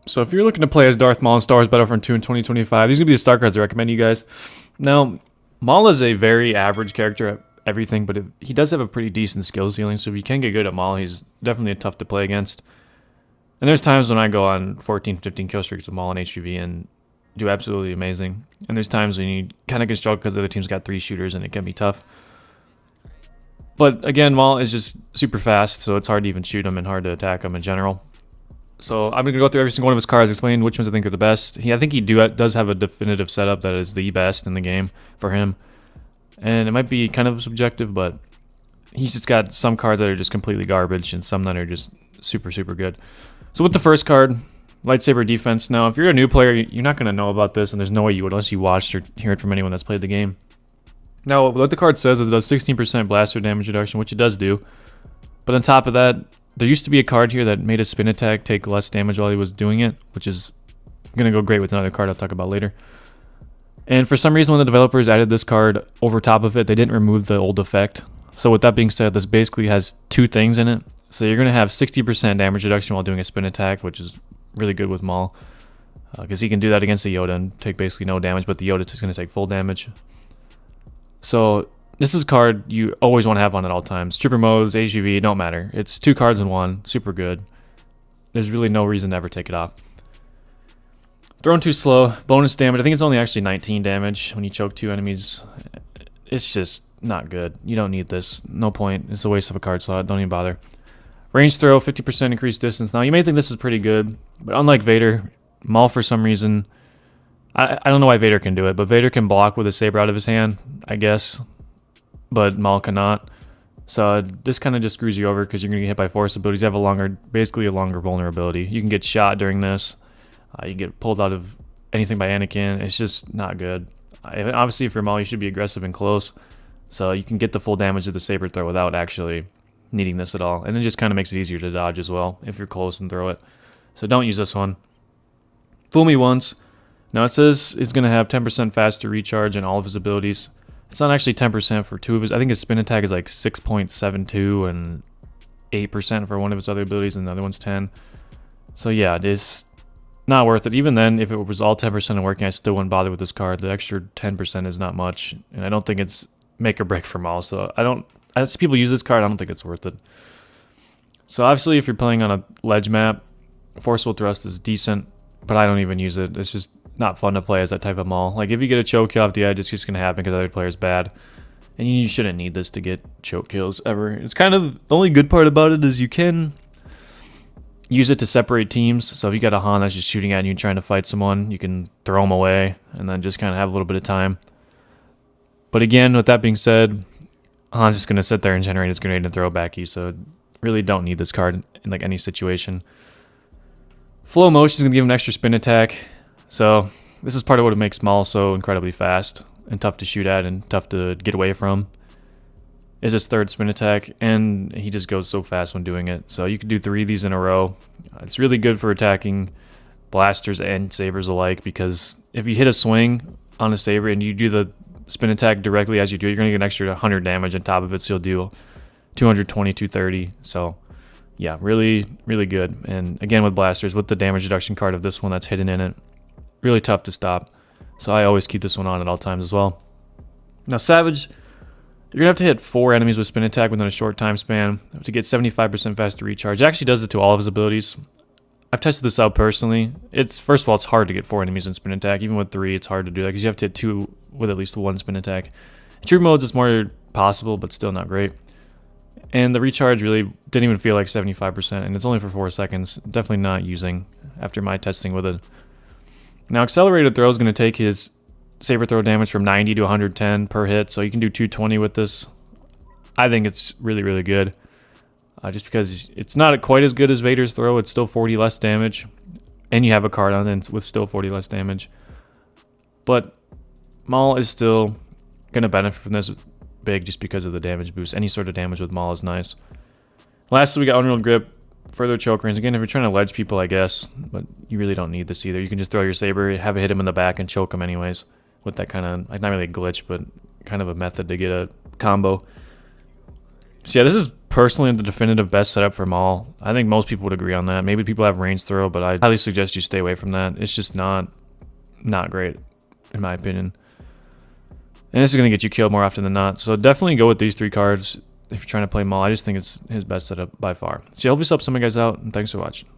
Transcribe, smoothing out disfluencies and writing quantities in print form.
So if you're looking to play as Darth Maul in Star Wars Battlefront 2 in 2025, these are going to be the star cards I recommend you guys. Now, Maul is a very average character at everything, but he does have a pretty decent skill ceiling, so if you can get good at Maul, he's definitely tough to play against. And there's times when I go on 14, 15 kill streaks with Maul and HVV and do absolutely amazing. And there's times when you kind of get struggle because the other team's got 3 shooters and it can be tough. But again, Maul is just super fast, so it's hard to even shoot him and hard to attack him in general. So I'm going to go through every single one of his cards, explain which ones I think are the best. I think he does have a definitive setup that is the best in the game for him. And it might be kind of subjective, but he's just got some cards that are just completely garbage and some that are just super, super good. So with the first card, Lightsaber Defense. Now, if you're a new player, you're not going to know about this, and there's no way you would unless you watched or hear it from anyone that's played the game. Now, what the card says is it does 16% blaster damage reduction, which it does do. But on top of that, there used to be a card here that made a spin attack take less damage while he was doing it, which is going to go great with another card I'll talk about later. And for some reason, when the developers added this card over top of it, they didn't remove the old effect. So with that being said, this basically has 2 things in it. So you're going to have 60% damage reduction while doing a spin attack, which is really good with Maul. Because he can do that against the Yoda and take basically no damage, but the Yoda is going to take full damage. So this is a card you always want to have on at all times. Trooper modes, HGV, don't matter. It's 2 cards in one, super good. There's really no reason to ever take it off. Thrown too slow, bonus damage. I think it's only actually 19 damage when you choke 2 enemies. It's just not good. You don't need this. No point. It's a waste of a card slot. Don't even bother. Range throw, 50% increased distance. Now, you may think this is pretty good, but unlike Vader, Maul, for some reason, I don't know why Vader can do it, but Vader can block with a saber out of his hand, I guess, but Maul cannot. So this kind of just screws you over because you're going to get hit by force abilities. You have basically a longer vulnerability. You can get shot during this. You get pulled out of anything by Anakin. It's just not good. Obviously, if you're Maul, you should be aggressive and close, so you can get the full damage of the saber throw without actually needing this at all. And it just kind of makes it easier to dodge as well if you're close and throw it. So don't use this one. Fool me once. Now it says it's going to have 10% faster recharge in all of his abilities. It's not actually 10% for 2 of his. I think his spin attack is like 6.72 and 8% for one of his other abilities, and the other one's 10. So yeah, it is not worth it. Even then, if it was all 10% and working, I still wouldn't bother with this card. The extra 10% is not much, and I don't think it's make or break for Maul. So as people use this card, I don't think it's worth it. So obviously, if you're playing on a ledge map, Forceful Thrust is decent, but I don't even use it. It's just not fun to play as that type of Maul. Like, if you get a choke kill off the edge, it's just going to happen because the other player's bad. And you shouldn't need this to get choke kills ever. It's kind of, the only good part about it is you can use it to separate teams. So if you got a Han that's just shooting at you and trying to fight someone, you can throw him away and then just kind of have a little bit of time. But again, with that being said, Han's just going to sit there and generate his grenade and throw it back at you. So really don't need this card in like any situation. Flow Motion is going to give him an extra spin attack. So this is part of what makes Maul so incredibly fast and tough to shoot at and tough to get away from. Is his 3rd spin attack, and he just goes so fast when doing it. So you can do 3 of these in a row. It's really good for attacking blasters and sabers alike, because if you hit a swing on a saber and you do the spin attack directly as you do it, you're going to get an extra 100 damage on top of it, so you'll do 220, 230. So yeah, really, really good. And again, with blasters, with the damage reduction card of this one that's hidden in it, really tough to stop. So I always keep this one on at all times as well. Now, Savage, you're going to have to hit 4 enemies with spin attack within a short time span to get 75% faster recharge. It actually does it to all of his abilities. I've tested this out personally. First of all, it's hard to get 4 enemies in spin attack. Even with 3, it's hard to do that because you have to hit 2 with at least 1 spin attack. In true modes, it's more possible, but still not great. And the recharge really didn't even feel like 75%, and it's only for 4 seconds. Definitely not using after my testing with it. Now, accelerated throw is going to take his saber throw damage from 90 to 110 per hit, so you can do 220 with this. I think it's really, really good. Just because it's not quite as good as Vader's throw, it's still 40 less damage, and you have a card on it with still 40 less damage. But Maul is still going to benefit from this big just because of the damage boost. Any sort of damage with Maul is nice. Lastly, we got Unreal Grip, further choke range. Again, if you're trying to ledge people, I guess, but you really don't need this either. You can just throw your saber, have it hit him in the back, and choke him anyways with that kind of, like, not really a glitch, but kind of a method to get a combo. So yeah, this is personally the definitive best setup for Maul. I think most people would agree on that. Maybe people have range throw, but I highly suggest you stay away from that. It's just not great, in my opinion. And this is going to get you killed more often than not. So definitely go with these 3 cards if you're trying to play Maul. I just think it's his best setup by far. So yeah, hope this helps some of you guys out, and thanks for watching.